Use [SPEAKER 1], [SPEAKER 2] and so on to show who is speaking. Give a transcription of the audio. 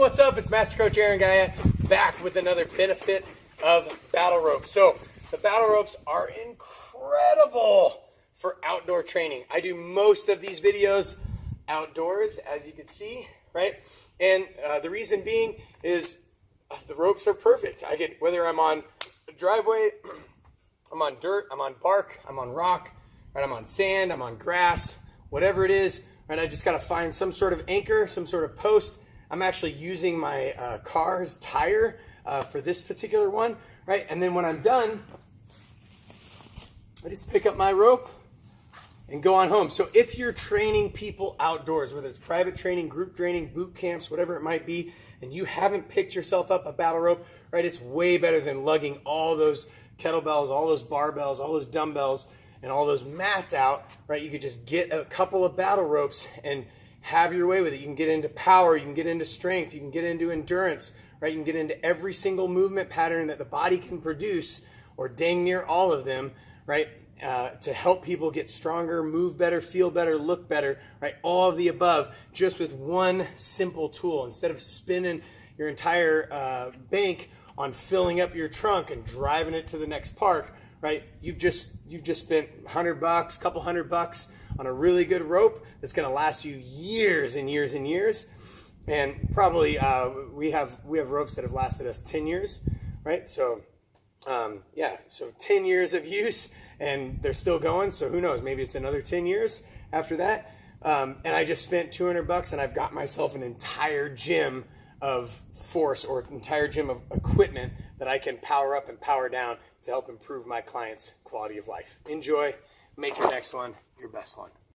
[SPEAKER 1] what's up? It's Master Coach Aaron Guyett back with another benefit of battle ropes. So the battle ropes are incredible for outdoor training. I do most of these videos outdoors, as you can see, right? And the reason being is the ropes are perfect. I get, whether I'm on a driveway, I'm on dirt, I'm on bark, I'm on rock, right? I'm on sand, I'm on grass, whatever it is, right? I just got to find some sort of anchor, some sort of post. I'm actually using my car's tire for this particular one, right? And then when I'm done, I just pick up my rope and go on home. So if you're training people outdoors, whether it's private training, group training, boot camps, whatever it might be, and you haven't picked yourself up a battle rope, right? It's way better than lugging all those kettlebells, all those barbells, all those dumbbells, and all those mats out, right? You could just get a couple of battle ropes and have your way with it. You can get into power, you can get into strength, you can get into endurance, right? You can get into every single movement pattern that the body can produce, or dang near all of them, right? To help people get stronger, move better, feel better, look better, right? All of the above, just with one simple tool. Instead of spinning your entire bank on filling up your trunk and driving it to the next park, right? You've just spent $100, couple $100 on a really good rope that's going to last you years and years and years. And probably we have ropes that have lasted us 10 years, right? So yeah, so 10 years of use, and they're still going. So who knows? Maybe it's another 10 years after that. And I just spent $200, and I've got myself an entire gym of force, or entire gym of equipment that I can power up and power down to help improve my clients' quality of life. Enjoy. Make your next one your best one.